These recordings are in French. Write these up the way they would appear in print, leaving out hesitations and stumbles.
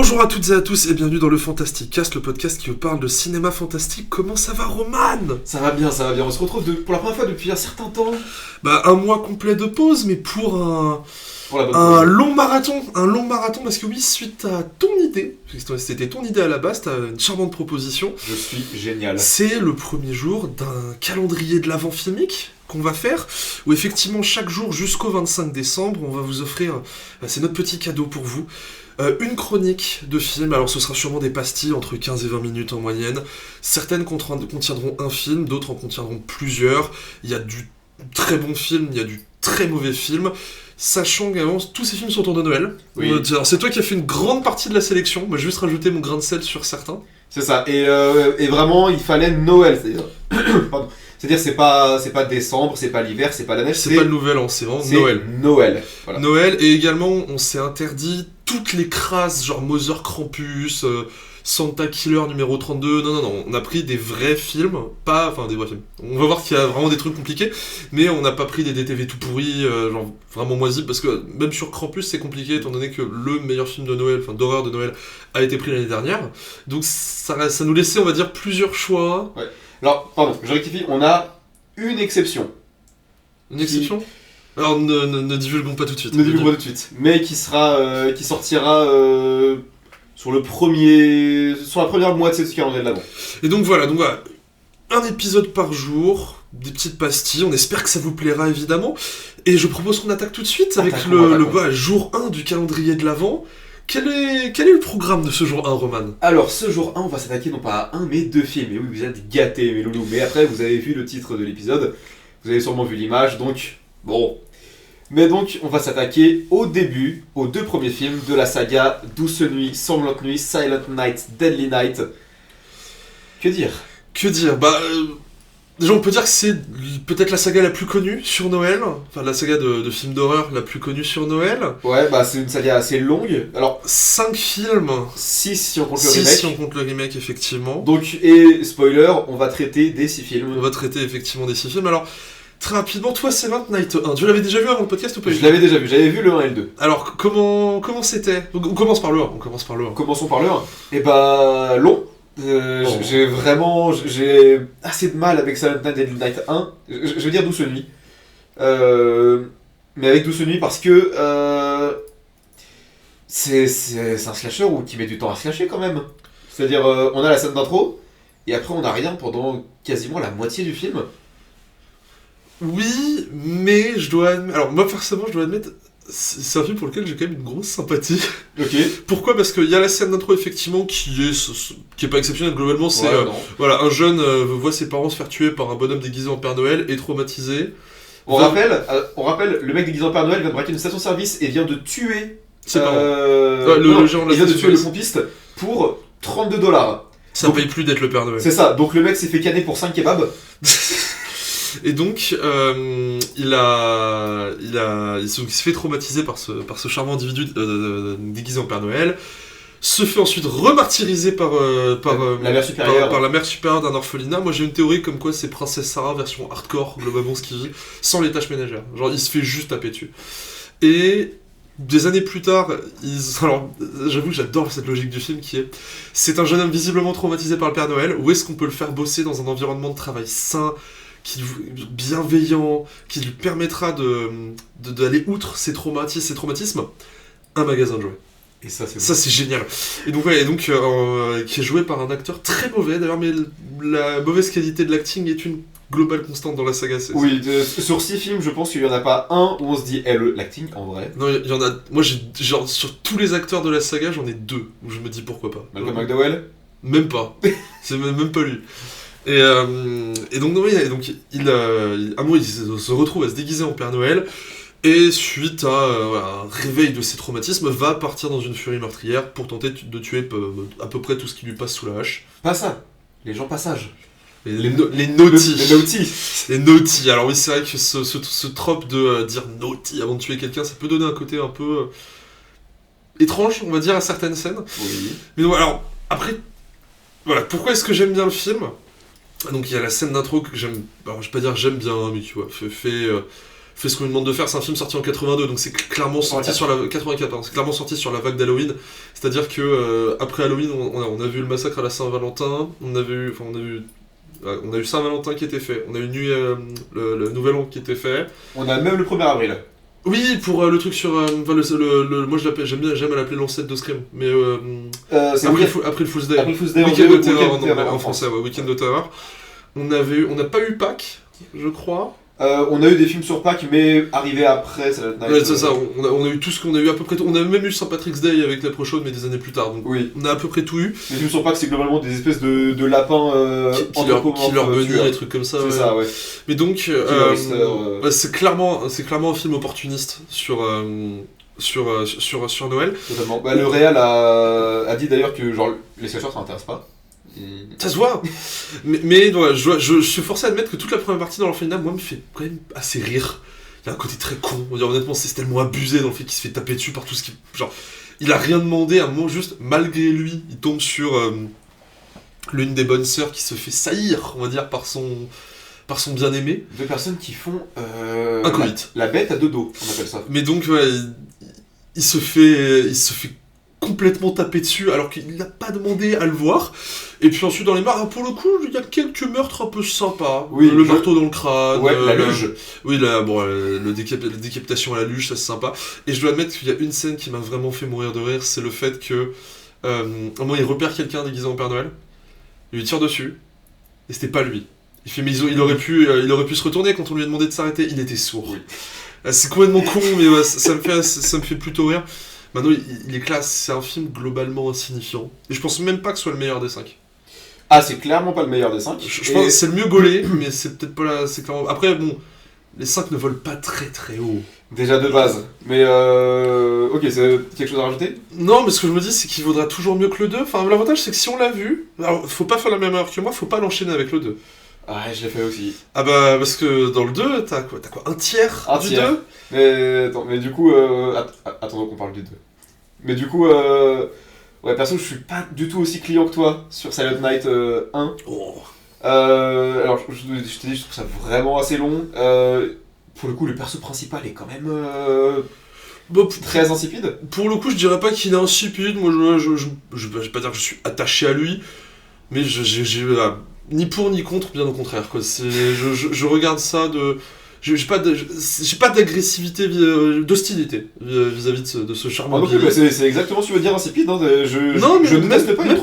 Bonjour à toutes et à tous et bienvenue dans le Fantastic Cast, le podcast qui vous parle de cinéma fantastique. Comment ça va, Roman ? Ça va bien. On se retrouve pour la première fois depuis un certain temps. Un mois complet de pause, mais pour un long marathon. Un long marathon, parce que oui, suite à ton idée, c'était ton idée à la base, t'as une charmante proposition. Je suis génial. C'est le premier jour d'un calendrier de l'Avent filmique qu'on va faire, où effectivement chaque jour jusqu'au 25 décembre, on va vous offrir, c'est notre petit cadeau pour vous, une chronique de film. Alors ce sera sûrement des pastilles entre 15 et 20 minutes en moyenne. Certaines contiendront un film, d'autres en contiendront plusieurs. Il y a du très bon film, il y a du très mauvais film. Sachant qu'avant, tous ces films sont autour de Noël. Oui. Alors, c'est toi qui as fait une grande partie de la sélection. Moi, je vais juste rajouter mon grain de sel sur certains. C'est ça. Et vraiment, il fallait Noël. C'est-à-dire, pardon. C'est-à-dire, c'est pas décembre, c'est pas l'hiver, c'est pas la neige. C'est pas le nouvel an, c'est vraiment Noël. Noël. Voilà. Noël, et également, on s'est interdit toutes les crasses, genre Mother Krampus, Santa Killer numéro 32. Non, on a pris des vrais films, des vrais films. On va voir qu'il y a vraiment des trucs compliqués, mais on n'a pas pris des DTV tout pourris, genre vraiment moisis, parce que même sur Krampus, c'est compliqué, étant donné que le meilleur film de Noël, d'horreur de Noël, a été pris l'année dernière. Donc ça nous laissait, on va dire, plusieurs choix. Ouais. Alors, pardon, je rectifie, on a une exception. Une exception ? Alors ne divulguons pas tout de suite. Ne divulguons pas tout de suite. Mais qui sortira sur la première moitié de ce calendrier de l'avant. Et donc voilà, un épisode par jour, des petites pastilles, on espère que ça vous plaira évidemment. Et je propose qu'on attaque tout de suite avec le jour 1 du calendrier de l'Avent. Quel est le programme de ce jour 1, Roman ? Alors, ce jour 1, on va s'attaquer non pas à un, mais deux films. Et oui, vous êtes gâtés, mes loulous. Mais après, vous avez vu le titre de l'épisode, vous avez sûrement vu l'image, donc, bon. Mais donc, on va s'attaquer au début, aux deux premiers films de la saga Douce Nuit, Sanglante Nuit, Silent Night, Deadly Night. Que dire ? Déjà, on peut dire que c'est peut-être la saga la plus connue sur Noël, enfin la saga de films d'horreur la plus connue sur Noël. Ouais, c'est une saga assez longue. Alors, 5 films. 6 si on compte le 6 remake. si on compte le remake, effectivement. Donc, et spoiler, on va traiter des 6 films. On va traiter effectivement des 6 films. Alors, très rapidement, toi, Silent Night 1, tu l'avais déjà vu avant le podcast ou pas ? Je l'avais déjà vu, j'avais vu le 1 et le 2. Alors, comment c'était ? On commence par le 1. Commençons par le 1. Long. J'ai assez de mal avec Silent Night Deadly Night 1. Je veux dire Douce Nuit. Mais avec Douce Nuit parce que c'est un slasher qui met du temps à slasher quand même. C'est-à-dire, on a la scène d'intro, et après on n'a rien pendant quasiment la moitié du film. Oui, mais je dois admettre... Alors, moi, personnellement, je dois admettre... C'est un film pour lequel j'ai quand même une grosse sympathie. Ok. Pourquoi ? Parce qu'il y a la scène d'intro, effectivement, qui est pas exceptionnelle. Globalement, c'est un jeune voit ses parents se faire tuer par un bonhomme déguisé en Père Noël et traumatisé. On rappelle, le mec déguisé en Père Noël vient de braquer une station-service et vient de tuer ses parents. Il vient de tuer le pompiste pour $32. Ça paye plus d'être le Père Noël. C'est ça, donc le mec s'est fait canner pour 5 kebabs. Et donc, il se fait traumatiser par ce charmant individu déguisé en Père Noël, se fait ensuite remartyriser par la mère supérieure. Par la mère supérieure d'un orphelinat. Moi j'ai une théorie comme quoi c'est Princesse Sarah version hardcore, globalement ce qu'il vit, sans les tâches ménagères. Genre il se fait juste taper dessus. Et des années plus tard, alors j'avoue que j'adore cette logique du film c'est un jeune homme visiblement traumatisé par le Père Noël. Où est-ce qu'on peut le faire bosser dans un environnement de travail sain, bienveillant, qui lui permettra d'aller outre ses traumatismes, un magasin de jouets. Et ça c'est génial. Et donc qui est joué par un acteur très mauvais d'ailleurs, mais la mauvaise qualité de l'acting est une globale constante dans la saga. Oui, sur 6 films, je pense qu'il y en a pas un où on se dit l'acting en vrai. Non, il y en a. Moi sur tous les acteurs de la saga, j'en ai 2 où je me dis pourquoi pas. Malcolm McDowell ? Même pas. C'est même pas lui. Et donc, il se retrouve à se déguiser en Père Noël, et suite à un réveil de ses traumatismes, va partir dans une furie meurtrière pour tenter de tuer à peu près tout ce qui lui passe sous la hache. Pas ça, les gens passage. Les naughty. Les naughty. Alors oui, c'est vrai que ce trope de dire naughty avant de tuer quelqu'un, ça peut donner un côté un peu étrange, on va dire, à certaines scènes. Oui. Mais donc, alors, après, voilà, pourquoi est-ce que j'aime bien le film ? Donc il y a la scène d'intro que j'aime, alors je vais pas dire j'aime bien, mais tu vois, fait fait ce qu'on lui demande de faire. C'est un film sorti en 82, donc c'est clairement sorti sur la 84, pardon, c'est clairement sorti sur la vague d'Halloween. C'est-à-dire que après Halloween, on a vu le massacre à la Saint-Valentin, on a eu Saint-Valentin qui était fait, on a eu Nuit, le Nouvel An qui était fait. On a même le 1er avril. Oui, pour le truc sur, moi j'aime l'appeler l'ancêtre de Scream, mais C'est après le Fool's Day, Après le Fool's Day Week-end de terreur Week-end de terror en français, ouais, Week-end de terreur. On n'a pas eu Pâques, je crois. On a eu des films sur Pâques, mais arrivé après, ça va être Ouais, c'est ça, on a eu tout ce qu'on a eu à peu près tout. On a même eu Saint Patrick's Day avec la Pro-Chaude, mais des années plus tard. Donc oui. on a à peu près tout eu. Les films sur Pâques, c'est globalement des espèces de lapins Killer Bunny, des trucs comme ça. C'est ça, ouais. Mais donc, c'est clairement un film opportuniste sur Noël. Totalement. Bah, le réal a dit d'ailleurs que genre les slashers ça m'intéresse pas. Ça se voit. mais ouais, je suis forcé à admettre que toute la première partie dans l'orphelinat, moi, me fait quand même assez rire. Il y a un côté très con. On va dire, honnêtement, c'est tellement abusé dans le fait qu'il se fait taper dessus par tout ce qui... Genre, il a rien demandé, à un moment juste, malgré lui, il tombe sur l'une des bonnes sœurs qui se fait saillir, on va dire, par son bien-aimé. Deux personnes qui font... un coït. La bête à deux dos, on appelle ça. Mais donc, ouais, il se fait complètement taper dessus alors qu'il n'a pas demandé à le voir. Et puis ensuite dans les mares, pour le coup, il y a quelques meurtres un peu sympas. Oui, le marteau dans le crâne. Ouais, la luge. Oui, la décapitation à la luge, ça c'est sympa. Et je dois admettre qu'il y a une scène qui m'a vraiment fait mourir de rire, c'est le fait que à un moment il repère quelqu'un déguisé en Père Noël, il lui tire dessus, et c'était pas lui. Il fait mais il aurait pu se retourner quand on lui a demandé de s'arrêter, il était sourd. Oui. C'est complètement con, mais ouais, ça me fait plutôt rire. Maintenant, il est classe, c'est un film globalement insignifiant. Et je pense même pas que ce soit le meilleur des 5. Ah, c'est clairement pas le meilleur des 5. Je pense que c'est le mieux gaulé, mais c'est peut-être pas là. C'est clairement... Après, bon, les 5 ne volent pas très très haut. Déjà de base. Mais ok, c'est quelque chose à rajouter ? Non, mais ce que je me dis, c'est qu'il vaudra toujours mieux que le 2. Enfin, l'avantage, c'est que si on l'a vu, alors faut pas faire la même erreur que moi, faut pas l'enchaîner avec le 2. Ah, je l'ai fait aussi. Ah bah, parce que dans le 2, t'as quoi, un tiers du 2 ? Mais du coup, attends qu'on parle du 2. Mais du coup, ouais, perso, je suis pas du tout aussi client que toi sur Silent Night 1. Oh. Alors, je t'ai dit, je trouve ça vraiment assez long. Pour le coup, le perso principal est quand même très insipide. Pour le coup, je dirais pas qu'il est insipide. Moi, je vais pas dire que je suis attaché à lui, mais j'ai ni pour ni contre, bien au contraire. Quoi. Je regarde ça de... J'ai pas d'agressivité, d'hostilité vis-à-vis de ce charmant. Ah, bah c'est exactement ce que tu veux dire insipide. Hein. Je ne teste pas, même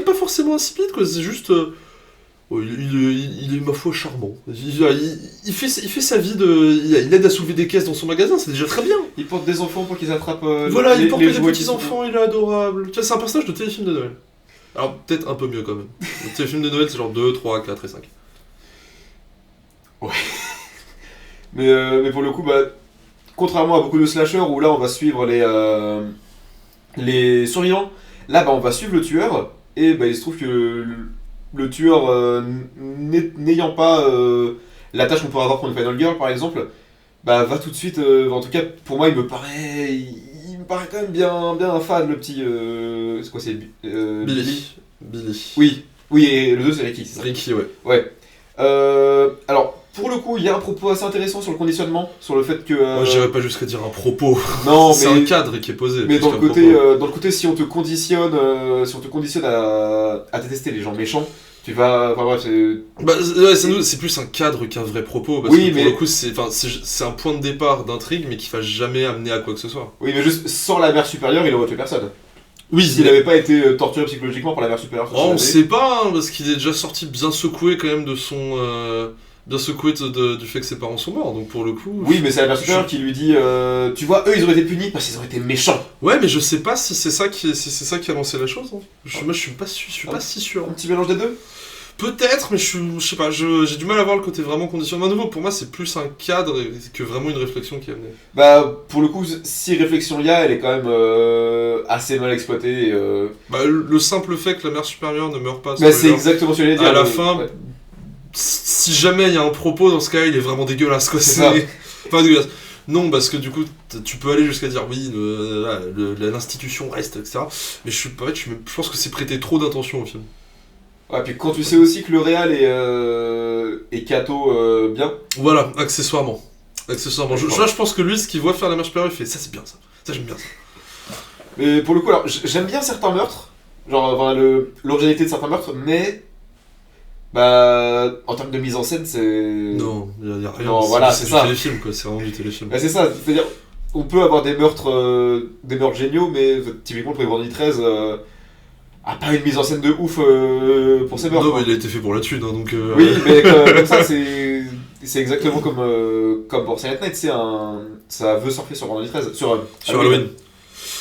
pas forcément insipide, quoi. C'est juste... il est, ma foi, charmant. Il fait sa vie il aide à soulever des caisses dans son magasin, c'est déjà très bien. Il porte des enfants pour qu'ils attrapent voilà, il porte des petits-enfants, il est adorable. Tu vois, c'est un personnage de téléfilm de Noël. Alors, peut-être un peu mieux, quand même. Le téléfilm de Noël, c'est genre 2, 3, 4 et 5. Ouais. mais pour le coup, bah, contrairement à beaucoup de slashers où là on va suivre les survivants, là bah, on va suivre le tueur et bah, il se trouve que le tueur n'ayant pas la tâche qu'on pourrait avoir pour une Final Girl par exemple, bah va tout de suite, en tout cas pour moi il me paraît quand même bien fade le petit... c'est quoi c'est Billy. Oui, et le 2 c'est Ricky, c'est ça ? Ricky, ouais. Ouais. Alors, pour le coup, il y a un propos assez intéressant sur le conditionnement, sur le fait que... Moi, j'irais pas jusqu'à dire un propos. Non, c'est un cadre qui est posé. Mais dans le côté, si on te conditionne, à détester les gens méchants, tu vas... Enfin bref, c'est... Bah, ouais, c'est plus un cadre qu'un vrai propos, parce oui, que pour le coup, c'est un point de départ d'intrigue, mais qui va jamais amener à quoi que ce soit. Oui, mais juste, sans la mère supérieure, il aurait tué personne. Oui, s'il n'avait pas été torturé psychologiquement par la mère supérieure. On sait pas, hein, parce qu'il est déjà sorti bien secoué quand même de son... bien secoué du fait que ses parents sont morts, donc pour le coup... Oui, mais c'est la mère supérieure qui lui dit tu vois, eux ils auraient été punis parce qu'ils auraient été méchants. Ouais, mais je sais pas si c'est ça qui a lancé la chose. Hein. Moi je suis pas si sûr. Un petit mélange des deux. Peut-être, mais je sais pas, j'ai du mal à voir le côté vraiment conditionnement. À nouveau, pour moi c'est plus un cadre que vraiment une réflexion qui est amenée. Bah, pour le coup, si réflexion il y a, elle est quand même assez mal exploitée. Bah, le simple fait que la mère supérieure ne meurt pas... Bah, c'est exactement ce que j'allais dire. À la fin... Ouais. Si jamais il y a un propos dans ce cas, il est vraiment dégueulasse, quoi. C'est ça. Pas dégueulasse. Non, parce que du coup, tu peux aller jusqu'à dire oui, l'institution reste, etc. Mais je pense que c'est prêter trop d'intention au film. Ouais, puis quand tu sais aussi que le réal est Kato bien. Voilà, accessoirement. Accessoirement. Je pense que lui, ce qu'il voit faire la marche périlleuse, il fait ça, c'est bien ça. Ça, j'aime bien ça. Mais pour le coup, alors, j'aime bien certains meurtres, genre enfin, l'originalité de certains meurtres, mais bah en termes de mise en scène, c'est. Non, y a rien. Non, voilà, c'est ça. Du téléfilm, quoi. C'est vraiment du téléfilm. Bah, c'est ça, c'est-à-dire, on peut avoir des meurtres géniaux, mais typiquement le Prévenu 13 a pas une mise en scène de ouf pour ses meurtres. Non, mais il a été fait pour la thune, hein, donc. Oui, mais comme ça, c'est exactement comme pour Silent Night, ça veut surfer sur Vendredi 13, sur Halloween.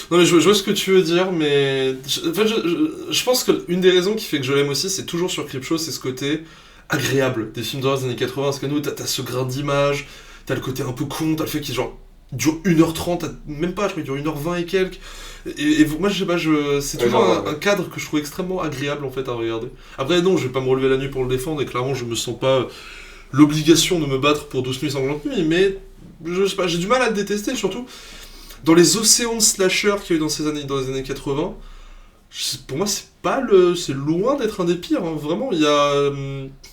Non mais je vois ce que tu veux dire, mais en fait, je pense qu'une des raisons qui fait que je l'aime aussi, c'est toujours sur Creepshow, c'est ce côté agréable des films d'horreur des années 80, parce que nous, t'as ce grain d'image, t'as le côté un peu con, t'as le fait qu'il genre dure 1h30, même pas, je crois qu'il dure 1h20 et quelques, et moi je sais pas, c'est toujours un cadre que je trouve extrêmement agréable en fait à regarder. Après non, je vais pas me relever la nuit pour le défendre, et clairement je me sens pas l'obligation de me battre pour 12 nuits sanglantes nuits, mais je sais pas, j'ai du mal à le détester, surtout dans les océans de slasher qu'il y a eu dans les années 80, pour moi c'est loin d'être un des pires, hein. Vraiment, il y a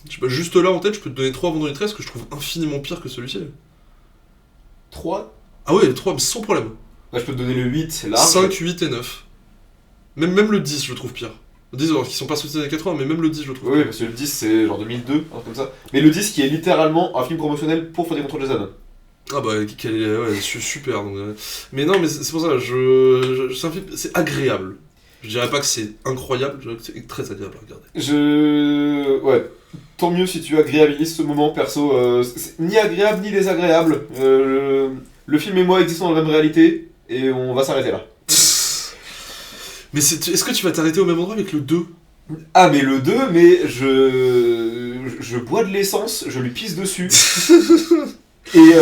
je sais pas, juste là en tête, je peux te donner 3 Vendredi 13 que je trouve infiniment pire que celui-ci. 3 Ah ouais, 3 mais sans problème. Là je peux te donner le 8, large. 5, 8 et 9. Même le 10 je le trouve pire. Le 10 alors qu'ils sont pas sortis des années 80, mais même le 10 je le trouve Oui, pire. parce que le 10 c'est genre 2002, un truc comme ça. Mais le 10 qui est littéralement un film promotionnel pour Freddy contre Jason. Ah bah ouais, super. Donc, mais non, mais c'est pour ça, c'est un film, c'est agréable. Je dirais pas que c'est incroyable, je dirais que c'est très agréable à regarder. Ouais. Tant mieux si tu agréabilises ce moment, perso. C'est ni agréable ni désagréable. Le film et moi existons dans la même réalité, et on va s'arrêter là. Mais est-ce que tu vas t'arrêter au même endroit avec le 2 ? Ah mais le 2, mais je bois de l'essence, je lui pisse dessus. Et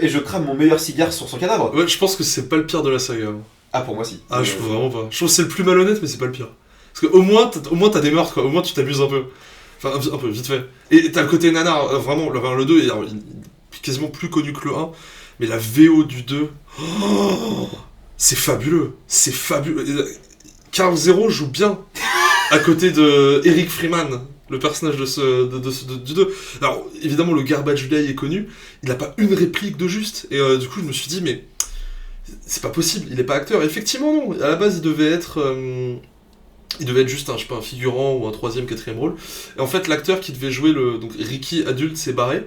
je crame mon meilleur cigare sur son cadavre. Ouais, je pense que c'est pas le pire de la saga. Ah, pour moi, si. Ah, je trouve vraiment pas. Je trouve que c'est le plus malhonnête, mais c'est pas le pire. Parce qu'au moins, t'as des meurtres, quoi. Au moins, tu t'abuses un peu. Enfin, un peu, vite fait. Et t'as le côté nanar, vraiment. Le 2 il est quasiment plus connu que le 1. Mais la VO du 2, c'est fabuleux. C'est fabuleux. Carl Zero joue bien à côté de Eric Freeman, le personnage du 2. Alors, évidemment, le Garbage Guy est connu, il n'a pas une réplique de juste, et du coup, je me suis dit, mais c'est pas possible, il est pas acteur. Et effectivement, non, à la base, il devait être juste un figurant ou un 3e, 4e rôle. Et en fait, l'acteur qui devait jouer donc Ricky adulte s'est barré.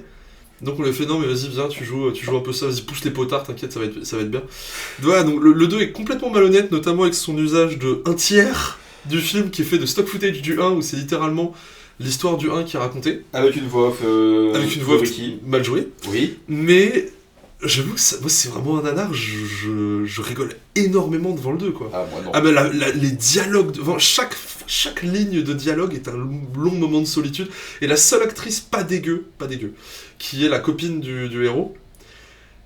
Donc on lui a fait non mais vas-y viens tu joues un peu ça, vas-y pousse les potards, t'inquiète ça va être bien. Voilà, donc le 2 est complètement malhonnête, notamment avec son usage de 1/3 du film qui est fait de stock footage du 1 où c'est littéralement l'histoire du 1 qui est racontée. Avec une voix off. Avec une voix off mal jouée. Oui. Mais j'avoue que moi c'est vraiment un nanar, je rigole énormément devant le 2 quoi. Ah moi non. Ah mais les dialogues, chaque ligne de dialogue est un long moment de solitude. Et la seule actrice pas dégueu, qui est la copine du héros,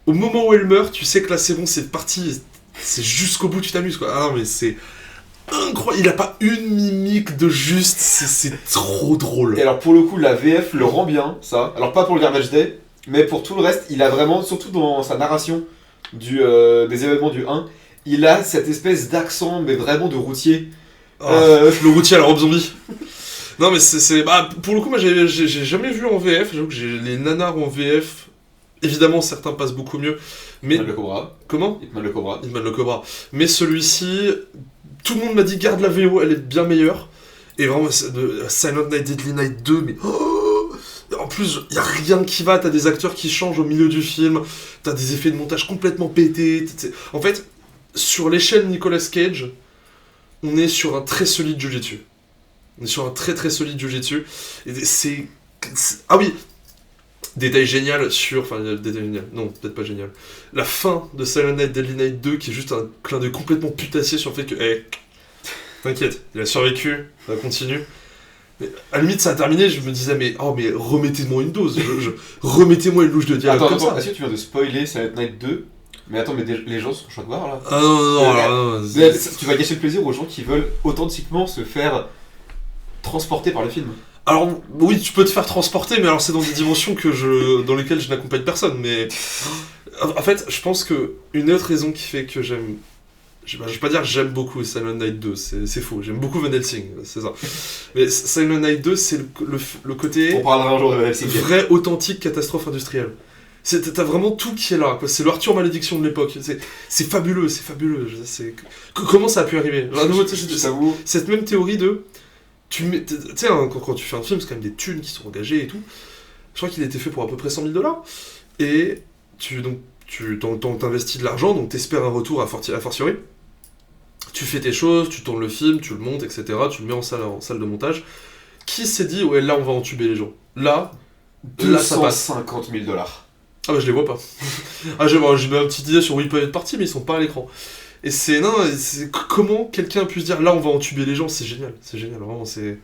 au moment où elle meurt, tu sais que là c'est bon, c'est parti, c'est jusqu'au bout, tu t'amuses quoi. Ah non mais c'est incroyable, il a pas une mimique de juste, c'est trop drôle. Et alors pour le coup la VF le rend bien, ça. Alors pas pour le Garbage Day, mais pour tout le reste, il a vraiment, surtout dans sa narration des événements du 1, il a cette espèce d'accent, mais vraiment de routier. Le routier à la robe zombie. Non mais pour le coup moi j'ai jamais vu en VF, j'avoue que les nanars en VF, évidemment certains passent beaucoup mieux, mais... Hitman le Cobra. Comment ? Hitman le Cobra. Mais celui-ci, tout le monde m'a dit garde la VO, elle est bien meilleure, et vraiment Silent Night, Deadly Night 2, mais... En plus, y a rien qui va, t'as des acteurs qui changent au milieu du film, t'as des effets de montage complètement pétés, en fait, sur l'échelle Nicolas Cage, on est sur un très solide Jiu-Jitsu. On est sur un très très solide Jiu-Jitsu. Et ah oui, détail génial sur... Enfin, détail génial, non, peut-être pas génial. La fin de Silent Night, Deadly Night 2, qui est juste un clin d'œil complètement putassier sur le fait que... t'inquiète, il a survécu, ça continue. Mais à la limite, ça a terminé, je me disais, mais remettez-moi une dose, remettez-moi une louche de dialogue comme ça. Est-ce que tu viens de spoiler Silent Night 2 ? Mais attends, mais les gens sont choc barre là. Ah non, tu vas gâcher le plaisir aux gens qui veulent authentiquement se faire transporter par le film. Alors, oui, tu peux te faire transporter, mais alors c'est dans des dimensions dans lesquelles je n'accompagne personne, mais... En fait, je pense que une autre raison qui fait que j'aime... Je vais pas dire que j'aime beaucoup Silent Night 2, c'est faux, j'aime beaucoup Van Helsing, c'est ça. Mais Silent Night 2, c'est le côté... On parlera un jour de Van Helsing. Vraie, authentique catastrophe industrielle. T'as vraiment tout qui est là, quoi. C'est l'Arthur Malédiction de l'époque. C'est fabuleux, c'est fabuleux. Comment ça a pu arriver? À nouveau, cette même théorie de... Tu sais, hein, quand tu fais un film, c'est quand même des thunes qui sont engagées et tout. Je crois qu'il a été fait pour à peu près 100 000 $. Et tu t'investis de l'argent, donc t'espères un retour à fortiori. Tu fais tes choses, tu tournes le film, tu le montes, etc. Tu le mets en salle de montage. Qui s'est dit, ouais, là, on va entuber les gens? Là, ça passe. 250 000 $. Ah bah je les vois pas. J'ai ma petite idée sur où ils peuvent être partis, mais ils sont pas à l'écran. Et comment quelqu'un puisse dire là on va entuber les gens, c'est génial, vraiment c'est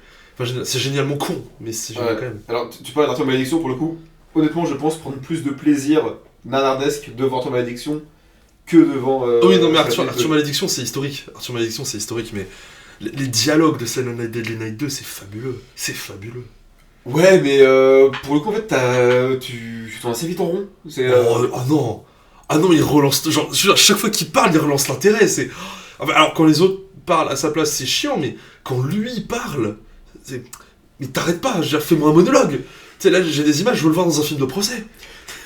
génialement con, mais c'est génial quand même. Alors tu parles d'Arthur Malédiction, pour le coup, honnêtement je pense prendre plus de plaisir nanardesque devant Arthur Malédiction que devant... oui non mais Arthur Malédiction c'est historique, mais les dialogues de Silent Night Deadly Night 2 c'est fabuleux. Ouais mais pour le coup en fait tu tournes assez vite en rond. Ah non, il relance. Genre, chaque fois qu'il parle, il relance l'intérêt. Alors, quand les autres parlent à sa place, c'est chiant, mais quand lui parle, mais t'arrêtes pas, fais-moi un monologue. Tu sais, là, j'ai des images, je veux le voir dans un film de procès.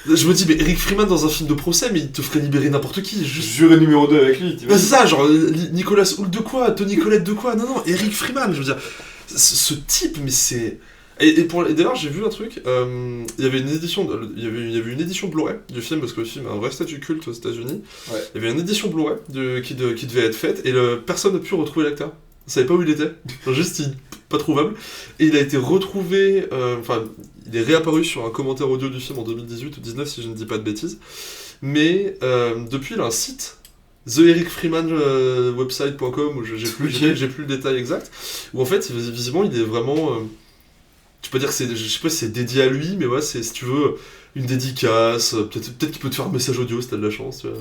Je me dis, mais Eric Freeman dans un film de procès, mais il te ferait libérer n'importe qui. Juré numéro 2 avec lui, tu vois. C'est ça, genre, Nicolas Hoult de quoi, Tony Collette de quoi. Non, Eric Freeman, je veux dire. Ce type, mais c'est. Et d'ailleurs, j'ai vu un truc, il y avait une édition Blu-ray du film, parce que le film a un vrai statut culte aux États-Unis. Ouais. Il y avait une édition Blu-ray qui devait être faite, et personne n'a pu retrouver l'acteur. On savait pas où il était, pas trouvable. Et il a été retrouvé, il est réapparu sur un commentaire audio du film en 2018 ou 2019, si je ne dis pas de bêtises. Mais depuis, il a un site, theericfreemanwebsite.com, où j'ai plus le détail exact, où en fait, visiblement, il est vraiment... je peux dire que je sais pas si c'est dédié à lui, mais ouais, c'est, si tu veux, une dédicace, peut-être qu'il peut te faire un message audio si t'as de la chance, tu vois.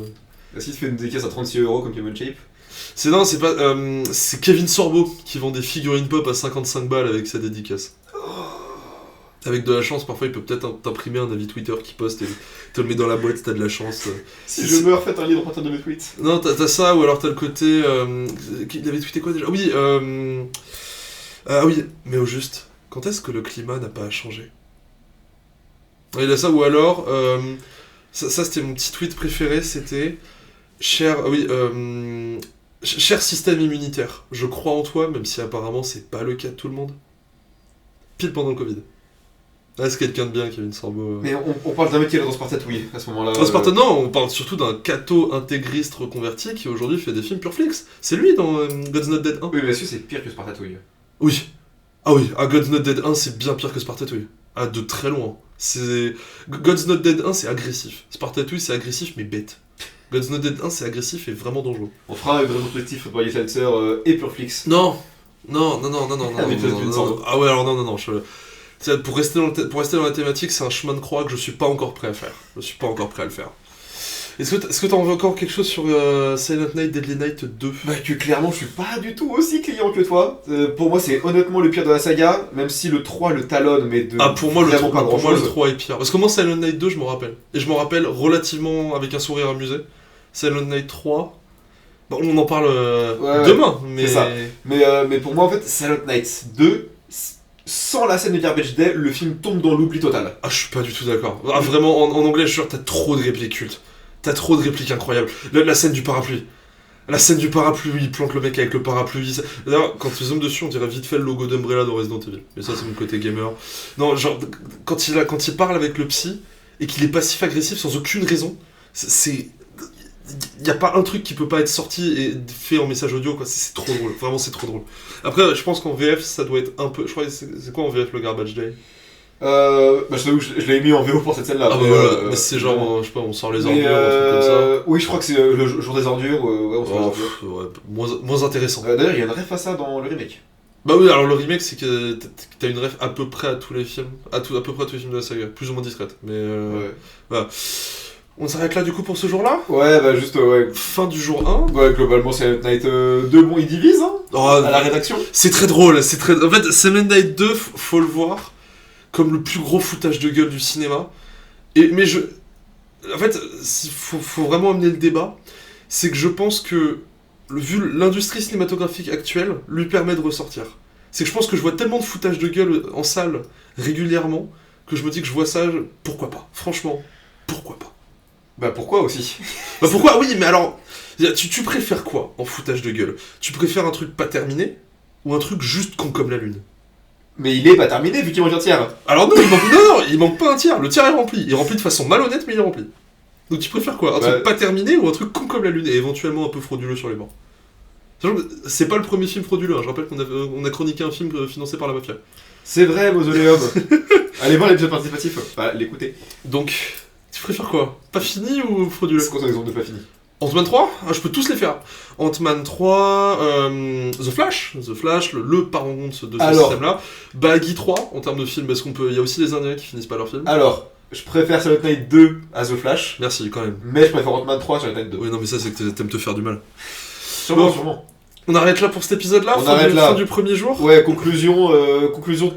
Est-ce qu'il te fait une dédicace à 36 € comme Human Shape? C'est Kevin Sorbo qui vend des figurines pop à 55 balles avec sa dédicace. Avec de la chance, parfois il peut peut-être t'imprimer un avis Twitter qui poste et te le met dans la boîte si t'as de la chance. Si je meurs, faites un livre à partir de mes tweets. Non, t'as ça, ou alors t'as le côté... il avait tweeté quoi déjà? Oui, mais au juste... Quand est-ce que le climat n'a pas changé? Il a ça, ou alors, ça c'était mon petit tweet préféré, c'était cher système immunitaire, je crois en toi, même si apparemment c'est pas le cas de tout le monde. Pile pendant le Covid. Ah, c'est quelqu'un de bien, Kevin Sorbo. Mais on parle d'un mec qui est dans Spartatouille à ce moment-là. Non, on parle surtout d'un catho-intégriste reconverti qui aujourd'hui fait des films Pureflix. C'est lui dans God's Not Dead 1. Oui, mais est-ce que c'est pire que Spartatouille? Oui. God's Not Dead 1 c'est bien pire que Spartatouille. Ah, de très loin. God's Not Dead 1 c'est agressif. Spartatouille c'est agressif mais bête. God's Not Dead 1 c'est agressif et vraiment dangereux. On fera une rétrospective pour Sensor et Pureflix. Non. Ah ouais, alors non. Pour rester dans la thématique, c'est un chemin de croix que je suis pas encore prêt à faire. Le faire. Est-ce que t'en veux encore quelque chose sur Silent Night Deadly Night 2? Bah que clairement je suis pas du tout aussi client que toi. Pour moi c'est honnêtement le pire de la saga, même si le 3 le talonne, mais pour moi le 3 est pire. Parce que moi Silent Night 2 je m'en rappelle. Et je m'en rappelle relativement avec un sourire amusé. Silent Night 3... Bon, on en parle demain, mais... C'est ça. Mais pour moi en fait Silent Night 2... Sans la scène de Garbage Day, le film tombe dans l'oubli total. Ah je suis pas du tout d'accord. Ah, vraiment en anglais je suis sûr t'as trop de répliques cultes. T'as trop de répliques incroyables. La scène du parapluie. La scène du parapluie, il plante le mec avec le parapluie. D'ailleurs, quand tu zoomes dessus, on dirait vite fait le logo d'Umbrella dans Resident Evil. Mais ça, c'est mon côté gamer. Non, genre, quand il parle avec le psy, et qu'il est passif-agressif sans aucune raison, c'est... Y a pas un truc qui peut pas être sorti et fait en message audio, quoi. C'est trop drôle. Vraiment, c'est trop drôle. Après, je pense qu'en VF, ça doit être un peu... Je crois que c'est quoi en VF, le Garbage Day? Je t'avoue, je l'ai mis en VO pour cette scène-là. Ah, mais voilà, mais c'est genre, je sais pas, on sort les ordures, un truc comme ça. Oui, je crois que c'est le jour des ordures, ouais, on sort les ordures. Ouais, moins intéressant. D'ailleurs, il y a une ref à ça dans le remake. Bah oui, alors le remake, c'est que t'as une ref à peu près à tous les films, à peu près à tous les films de la saga, plus ou moins discrète, mais voilà. On s'arrête là du coup pour ce jour-là? Ouais, bah juste, ouais. Fin du jour 1. Ouais, globalement, Silent Night 2, bon, il divise, hein, à la rédaction. C'est très drôle, En fait, Silent Night 2, faut le voir comme le plus gros foutage de gueule du cinéma. En fait, faut vraiment amener le débat. C'est que je pense que, vu l'industrie cinématographique actuelle, lui permet de ressortir. C'est que je pense que je vois tellement de foutage de gueule en salle régulièrement que je me dis que je vois ça, pourquoi pas? Franchement, pourquoi pas? Bah pourquoi aussi? Bah pourquoi? Oui, mais alors, tu préfères quoi en foutage de gueule? Tu préfères un truc pas terminé ou un truc juste con comme la lune? Mais il est pas terminé vu qu'il manque un tiers. Alors non, il manque pas un tiers. Le tiers est rempli. Il est rempli de façon malhonnête, mais il est rempli. Donc tu préfères quoi? Un truc pas terminé ou un truc con comme la lune et éventuellement un peu frauduleux sur les bords? C'est pas le premier film frauduleux, hein. Je rappelle qu'on a chroniqué un film financé par la mafia. C'est vrai, Mausoleum. Allez voir l'épisode participatif, enfin l'écouter. Donc, tu préfères quoi? Pas fini ou frauduleux? C'est quoi ton exemple de pas fini? Ant-Man 3, je peux tous les faire. Ant-Man 3, The Flash, le parangon de ce système-là. Baggy 3, en termes de film, parce il y a aussi les Indiens qui finissent pas leur film. Alors, je préfère Silent Night 2 à The Flash. Merci, quand même. Mais je préfère Ant-Man 3 à Silent Night 2. Oui, non, mais ça, c'est que t'aimes te faire du mal. Sûrement. On arrête là pour cet épisode-là? Fin du premier jour? Ouais, conclusion,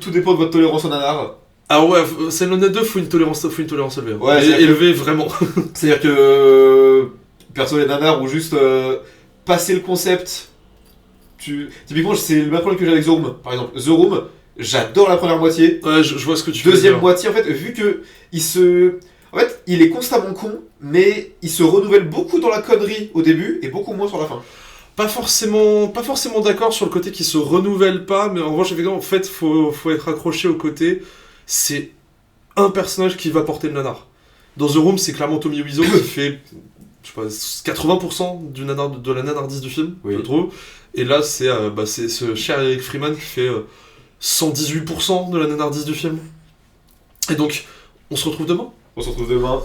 tout dépend de votre tolérance au nanar. Ah ouais, Silent Night 2, faut une tolérance élevée. Hein. Ouais, élevée, vraiment. C'est-à-dire que... perso, les nanars ont juste passé le concept. Typiquement, c'est le même problème que j'ai avec The Room. Par exemple, The Room, j'adore la première moitié. Ouais, je vois ce que tu veux dire. Deuxième moitié, en fait, vu que il est constamment con, mais il se renouvelle beaucoup dans la connerie au début et beaucoup moins sur la fin. Pas forcément d'accord sur le côté qui se renouvelle pas, mais en revanche, effectivement, en fait, faut être accroché au côté. C'est un personnage qui va porter le nanar. Dans The Room, c'est clairement Tommy Wiseau qui fait, je sais pas, 80% de la nanardise du film, oui. Je trouve. Et là, c'est ce cher Eric Freeman qui fait 118% de la nanardise du film. Et donc, on se retrouve demain. On se retrouve demain.